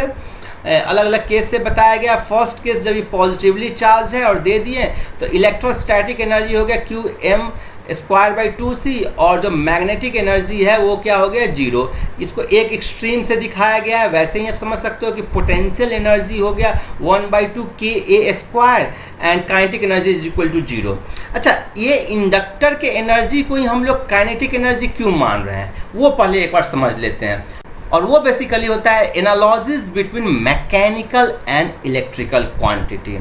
[SPEAKER 1] अलग अलग केस से बताया गया। फर्स्ट केस जब ये पॉजिटिवली चार्ज है और दे दिए तो इलेक्ट्रोस्टैटिक एनर्जी हो गया QM²/2C, और जो मैग्नेटिक एनर्जी है वो क्या हो गया 0। इसको एक एक्सट्रीम से दिखाया गया है। वैसे ही आप समझ सकते हो कि पोटेंशियल एनर्जी हो गया 1/2kA² and kinetic energy is equal to 0। अच्छा, ये इंडक्टर के एनर्जी को ही हम लोग काइनेटिक एनर्जी क्यों मान रहे हैं, वो पहले एक बार समझ लेते हैं। और वो बेसिकली होता है analogies between mechanical and electrical quantity.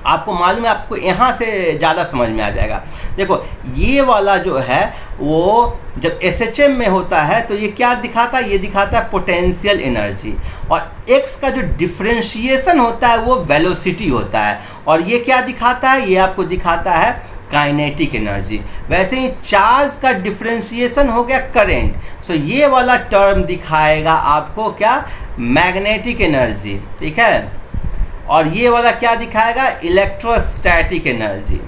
[SPEAKER 1] आपको मालूम है, आपको यहाँ से ज़्यादा समझ में आ जाएगा। देखो ये वाला जो है वो जब SHM में होता है तो ये क्या दिखाता है, ये दिखाता है पोटेंशियल एनर्जी, और x का जो डिफ्रेंशिएशन होता है वो वेलोसिटी होता है, और ये क्या दिखाता है, ये आपको दिखाता है काइनेटिक एनर्जी। वैसे ही चार्ज का डिफरेंशिएशन हो गया करंट। सो ये वाला टर्म दिखाएगा आपको क्या, मैग्नेटिक एनर्जी, ठीक है। और ये वाला क्या दिखाएगा, इलेक्ट्रोस्टैटिक एनर्जी।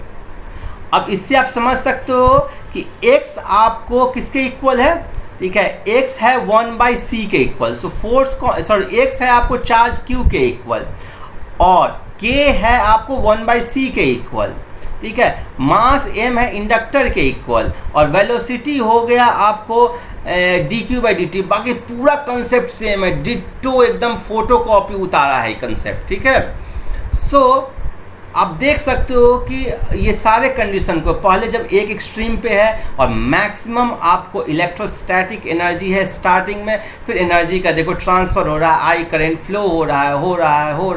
[SPEAKER 1] अब इससे आप समझ सकते हो कि x आपको किसके इक्वल है, ठीक है, x है 1/c के इक्वल। सो फोर्स को x है आपको चार्ज q के इक्वल, और k है आपको 1/c के इक्वल, ठीक है। मास m है इंडक्टर के इक्वल, और वेलोसिटी हो गया आपको dq/dt। बाकी पूरा कंसेप्ट सेम है, डिट्टो एकदम फोटो कॉपी उतारा है कंसेप्ट, ठीक है। सो आप देख सकते हो कि ये सारे कंडीशन को पहले जब एक एक्सट्रीम पे है और मैक्सिमम आपको इलेक्ट्रोस्टैटिक एनर्जी है स्टार्टिंग में, फिर एनर्जी का देखो ट्रांसफ़र हो रहा है, आई करंट फ्लो हो रहा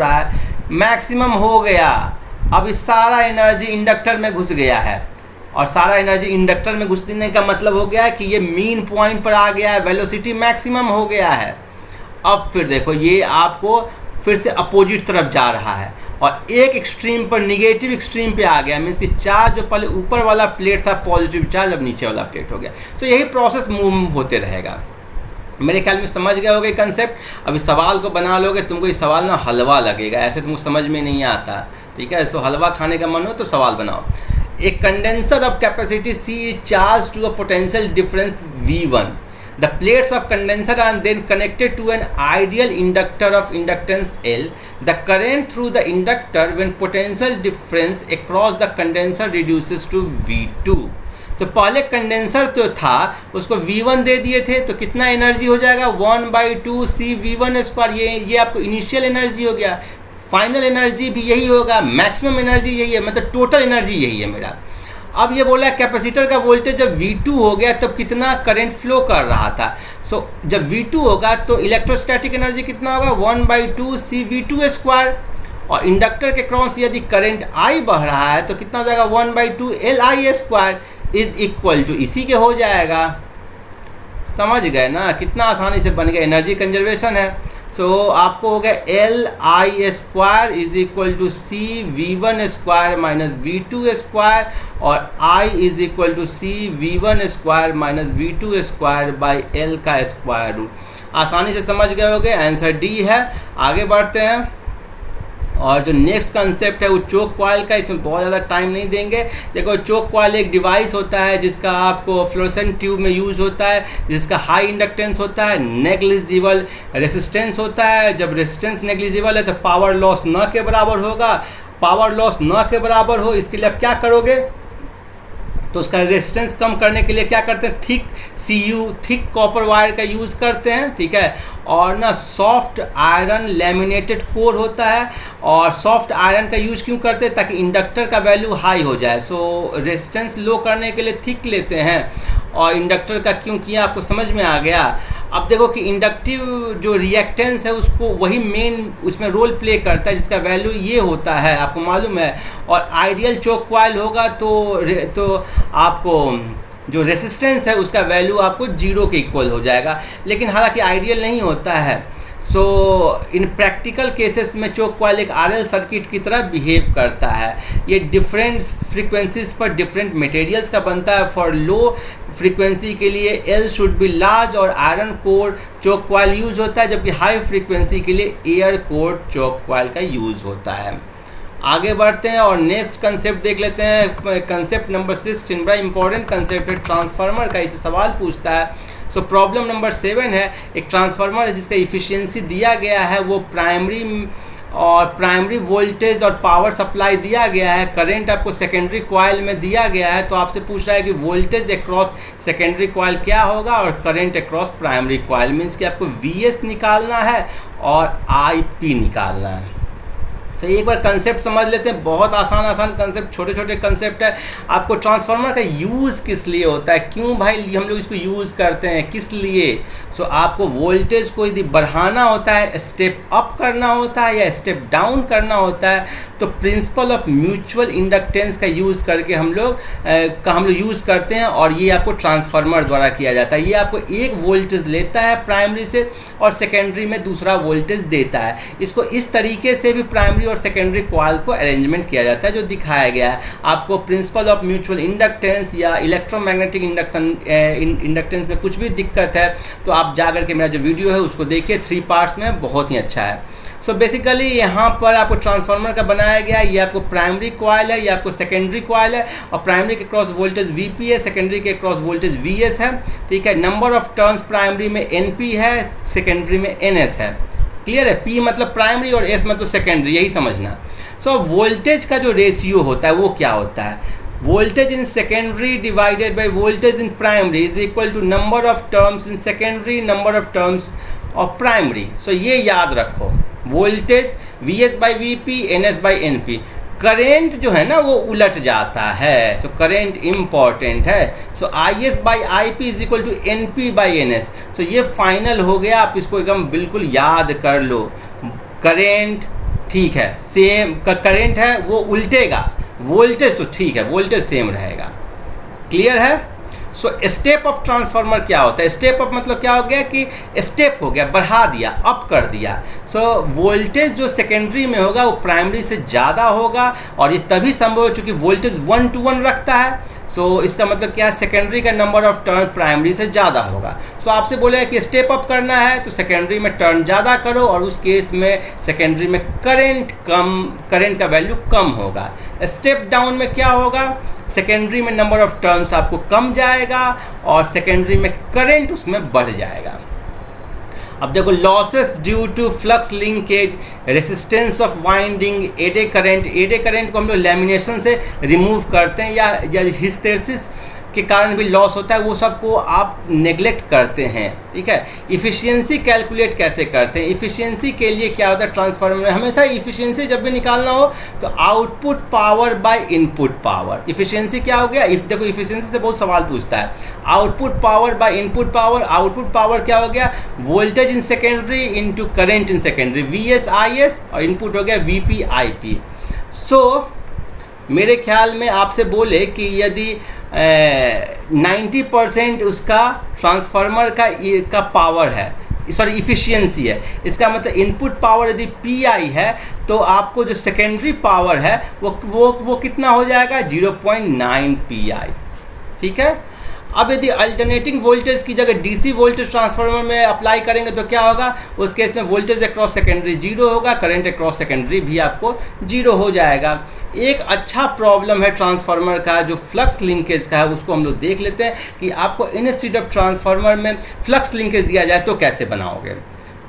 [SPEAKER 1] है, मैक्सिमम हो गया। अब इस सारा एनर्जी इंडक्टर में घुस गया है, और सारा एनर्जी इंडक्टर में घुसने का मतलब हो गया है कि ये मीन पॉइंट पर आ गया है, वेलोसिटी मैक्सिमम हो गया है। अब फिर देखो ये आपको फिर से अपोजिट तरफ जा रहा है, और एक एक्सट्रीम पर निगेटिव एक्सट्रीम पे आ गया, मीन्स कि चार्ज जो पहले ऊपर वाला प्लेट था पॉजिटिव चार्ज, अब नीचे वाला प्लेट हो गया। तो यही प्रोसेस मूव होते रहेगा। मेरे ख्याल में समझ गए होगे कंसेप्ट। अब इस सवाल को बना लोगे, तुमको ये सवाल ना हलवा लगेगा, ऐसे तुमको समझ में नहीं आता, ठीक है। सो हलवा खाने का मन हो तो सवाल बनाओ। A condenser of capacity C is charged to a potential difference V1. The plates of condenser are then connected to an ideal inductor of inductance L. The current through the inductor when potential difference across the condenser reduces to V2. तो पहले कंडेंसर तो था, उसको V1 दे दिए थे, तो कितना एनर्जी हो जाएगा 1/2C V1²। ये आपको इनिशियल एनर्जी हो गया, फाइनल एनर्जी भी यही होगा, मैक्सिमम एनर्जी यही है, मतलब टोटल एनर्जी यही है मेरा। अब ये बोला कैपेसिटर का वोल्टेज जब V2 हो गया तब कितना करंट फ्लो कर रहा था। सो जब V2 होगा तो इलेक्ट्रोस्टैटिक एनर्जी कितना होगा 1/2C V2², और इंडक्टर के क्रॉस यदि करंट I बह रहा है तो कितना हो जाएगा 1/2LI² इज इक्वल टू, इसी के हो जाएगा। समझ गए ना, कितना आसानी से बन गया, एनर्जी कंजर्वेशन है। सो आपको हो गया LI² is equal to C V1² minus V2², और I is equal to C V1² minus V2² by L का स्क्वायर रूट। आसानी से समझ गए होगे, आंसर डी है। आगे बढ़ते हैं। और जो नेक्स्ट कंसेप्ट है वो चोक कॉइल का, इसमें बहुत ज़्यादा टाइम नहीं देंगे। देखो चोक कॉइल एक डिवाइस होता है जिसका आपको फ्लोरेसेंट ट्यूब में यूज़ होता है, जिसका हाई इंडक्टेंस होता है, नेग्लिजिबल रेसिस्टेंस होता है। जब रेसिस्टेंस नेग्लिजिबल है तो पावर लॉस न के बराबर होगा। पावर लॉस न के बराबर हो इसके लिए आप क्या करोगे, तो उसका रेजिस्टेंस कम करने के लिए क्या करते हैं, थिक कॉपर वायर का यूज़ करते हैं, ठीक है। और ना सॉफ्ट आयरन लैमिनेटेड कोर होता है, और सॉफ्ट आयरन का यूज क्यों करते हैं, ताकि इंडक्टर का वैल्यू हाई हो जाए। सो रेजिस्टेंस लो करने के लिए थिक लेते हैं, और इंडक्टर का क्यों किया आपको समझ में आ गया। अब देखो कि इंडक्टिव जो रिएक्टेंस है उसको वही मेन उसमें रोल प्ले करता है, जिसका वैल्यू ये होता है, आपको मालूम है। और आइडियल चोक कॉइल होगा तो आपको जो रेसिस्टेंस है उसका वैल्यू आपको 0 के इक्वल हो जाएगा, लेकिन हालांकि आइडियल नहीं होता है। सो इन प्रैक्टिकल केसेस में चोक कॉइल एक आरएल सर्किट की तरह बिहेव करता है। ये डिफरेंट फ्रीक्वेंसीज पर डिफरेंट मटेरियल्स का बनता है। फॉर लो फ्रीक्वेंसी के लिए एल शुड बी लार्ज और iron core choke coil use होता है, जबकि हाई फ्रीक्वेंसी के लिए एयर कोर चोक कॉइल का यूज होता है। आगे बढ़ते हैं और नेक्स्ट कंसेप्ट देख लेते हैं। कंसेप्ट नंबर 6 बड़ा इंपॉर्टेंट कंसेप्ट है ट्रांसफार्मर का, इसे सवाल पूछता है। सो प्रॉब्लम नंबर 7 है, एक ट्रांसफार्मर है जिसका इफिशियंसी दिया गया है, वो प्राइमरी वोल्टेज और पावर सप्लाई दिया गया है। करंट आपको सेकेंडरी कॉइल में दिया गया है, तो आपसे पूछ रहा है कि वोल्टेज अक्रॉस सेकेंडरी कॉइल क्या होगा और current across primary coil, means कि आपको VS निकालना है और IP निकालना है। तो एक बार कंसेप्ट समझ लेते हैं, बहुत आसान कंसेप्ट, छोटे छोटे कंसेप्ट है। आपको ट्रांसफार्मर का यूज़ किस लिए होता है, क्यों भाई हम लोग इसको यूज़ करते हैं, किस लिए। सो आपको वोल्टेज को यदि बढ़ाना होता है, स्टेप अप करना होता है या स्टेप डाउन करना होता है, तो प्रिंसिपल ऑफ म्यूचुअल इंडक्टेंस का यूज़ करके हम लोग यूज़ करते हैं, और ये आपको ट्रांसफार्मर द्वारा किया जाता है। ये आपको एक वोल्टेज लेता है प्राइमरी से और सेकेंडरी में दूसरा वोल्टेज देता है। इसको इस तरीके से भी प्राइमरी और सेकेंडरी कॉइल को अरेंजमेंट किया जाता है जो दिखाया गया है। आपको प्रिंसिपल ऑफ म्यूचुअल इंडक्टेंस या इलेक्ट्रोमैग्नेटिक इंडक्टेंस में कुछ भी दिक्कत है तो आप जाकर के मेरा जो वीडियो है उसको देखिए, 3 पार्ट्स में, बहुत ही अच्छा है। सो बेसिकली यहाँ पर आपको ट्रांसफार्मर का बनाया गया है, ये आपको प्राइमरी कॉइल है, ये आपको सेकेंडरी कॉइल है, और प्राइमरी के क्रॉस वोल्टेज VP है, सेकेंडरी के क्रॉस वोल्टेज VS है, ठीक है। नंबर ऑफ टर्न्स प्राइमरी में NP है, सेकेंडरी में NS है। क्लियर है, P मतलब प्राइमरी और S मतलब सेकेंडरी, यही समझना। सो वोल्टेज का जो रेशियो होता है वो क्या होता है, voltage in secondary divided by voltage in primary is equal to number of turns in secondary number of turns of primary. So ये याद रखो, voltage VS by VP NS by NP। Current जो है ना वो उलट जाता है, सो करेंट इम्पॉर्टेंट है। So IS by IP is equal to NP by NS। So ये फाइनल हो गया, आप इसको एकदम बिल्कुल याद कर लो। करेंट ठीक है, सेम करेंट है वो उल्टेगा, वोल्टेज तो ठीक है, वोल्टेज सेम रहेगा। क्लियर है। सो स्टेप अप ट्रांसफार्मर क्या होता है, स्टेप अप मतलब क्या हो गया कि स्टेप हो गया, बढ़ा दिया, अप कर दिया। सो वोल्टेज जो सेकेंडरी में होगा वो प्राइमरी से ज़्यादा होगा, और ये तभी संभव है चूँकि वोल्टेज 1 to 1 रखता है। सो इसका मतलब क्या है, सेकेंडरी का नंबर ऑफ टर्न प्राइमरी से ज़्यादा होगा। सो आपसे बोलेगा कि स्टेप अप करना है तो सेकेंडरी में टर्न ज़्यादा करो, और उस केस में सेकेंडरी में करंट का वैल्यू कम होगा। स्टेप डाउन में क्या होगा, सेकेंडरी में नंबर ऑफ टर्न्स आपको कम जाएगा और सेकेंडरी में करंट उसमें बढ़ जाएगा। अब देखो, losses due to flux linkage, resistance of winding, eddy current को हम लोग लैमिनेशन से रिमूव करते हैं, या हिस्टेरिसिस के कारण भी लॉस होता है, वो सबको आप नेग्लेक्ट करते हैं, ठीक है। इफ़िशियंसी कैलकुलेट कैसे करते हैं, इफ़िशियंसी के लिए क्या होता है ट्रांसफार्मर में, हमेशा इफ़िशियंसी जब भी निकालना हो तो output power by input power. Efficiency क्या हो गया, देखो इफ़िशियंसी से बहुत सवाल पूछता है। Output power by input power, output power क्या हो गया, voltage in secondary into current in secondary, VS IS, और इनपुट हो गया VP IP। सो मेरे ख्याल में आपसे बोले कि यदि 90% उसका ट्रांसफार्मर का पावर है, सॉरी इफिशियंसी है, इसका मतलब इनपुट पावर यदि PI है तो आपको जो सेकेंडरी पावर है वो कितना हो जाएगा, 0.9 PI, ठीक है। अब यदि अल्टरनेटिंग वोल्टेज की जगह डीसी वोल्टेज ट्रांसफार्मर में अप्लाई करेंगे तो क्या होगा, उस केस में वोल्टेज अक्रॉस सेकेंडरी जीरो होगा, करंट अक्रॉस सेकेंडरी भी आपको जीरो हो जाएगा। एक अच्छा प्रॉब्लम है ट्रांसफार्मर का जो फ्लक्स लिंकेज का है, उसको हम लोग देख लेते हैं कि आपको इंस्टेड ऑफ ट्रांसफार्मर में फ्लक्स लिंकेज दिया जाए तो कैसे बनाओगे।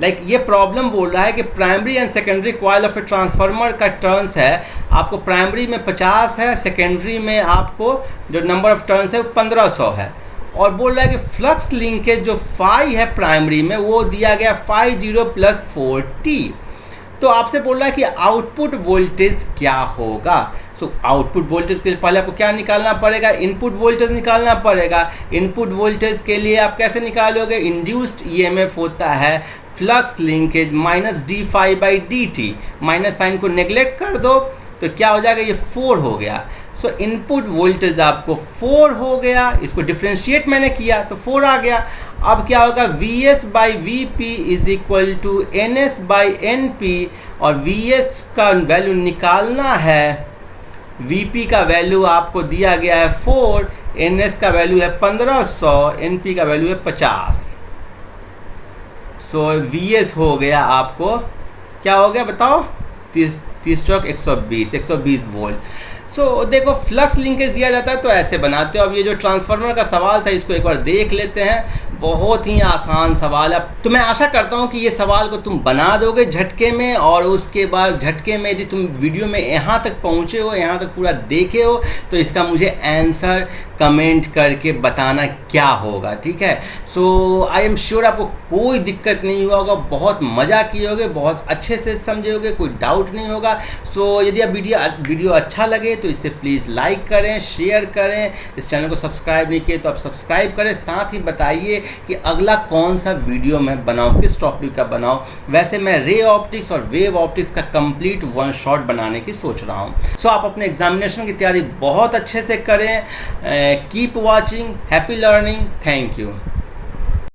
[SPEAKER 1] ये प्रॉब्लम बोल रहा है कि primary and secondary coil of a transformer का टर्न्स है, आपको प्राइमरी में 50 है, सेकेंडरी में आपको जो नंबर ऑफ टर्न्स है वो 1500 है, और बोल रहा है कि फ्लक्स लिंकेज जो फाई है प्राइमरी में वो दिया गया 50 + 4t। तो आपसे बोल रहा है कि आउटपुट वोल्टेज क्या होगा। आउटपुट वोल्टेज के लिए पहले आपको क्या निकालना पड़ेगा, इनपुट वोल्टेज निकालना पड़ेगा। इनपुट वोल्टेज के लिए आप कैसे निकालोगे, इंड्यूस्ड ईएमएफ होता है flux linkage -d∅/dt, minus sign को नेग्लेक्ट कर दो तो क्या हो जाएगा, ये 4 हो गया। इनपुट वोल्टेज आपको 4 हो गया, इसको डिफ्रेंशिएट मैंने किया तो 4 आ गया। अब क्या होगा, VS/VP = NS/NP, और VS का वैल्यू निकालना है, VP का वैल्यू आपको दिया गया है 4, NS का वैल्यू है 1500, NP का वैल्यू है 50। VS हो गया आपको, क्या हो गया बताओ, 30 चौक 120 वोल्ट। देखो फ्लक्स लिंकेज दिया जाता है तो ऐसे बनाते हो। अब ये जो ट्रांसफार्मर का सवाल था इसको एक बार देख लेते हैं, बहुत ही आसान सवाल है। तो मैं आशा करता हूँ कि ये सवाल को तुम बना दोगे झटके में, और उसके बाद झटके में यदि तुम वीडियो में यहाँ तक पहुँचे हो, यहाँ तक पूरा देखे हो, तो इसका मुझे आंसर कमेंट करके बताना क्या होगा, ठीक है। आई एम श्योर आपको कोई दिक्कत नहीं होगा, बहुत मज़ा किए होगे, बहुत अच्छे से समझे होगे, कोई डाउट नहीं होगा। यदि आप वीडियो अच्छा लगे तो इसे प्लीज़ लाइक करें, शेयर करें। इस चैनल को सब्सक्राइब नहीं किए तो आप सब्सक्राइब करें, साथ ही बताइए कि अगला कौन सा वीडियो मैं बनाऊं, किस टॉपिक का बनाऊं। वैसे मैं रे ऑप्टिक्स और वेव ऑप्टिक्स का कंप्लीट वन शॉट बनाने की सोच रहा हूं। आप अपने एग्जामिनेशन की तैयारी बहुत अच्छे से करें। Keep watching, happy learning, thank you.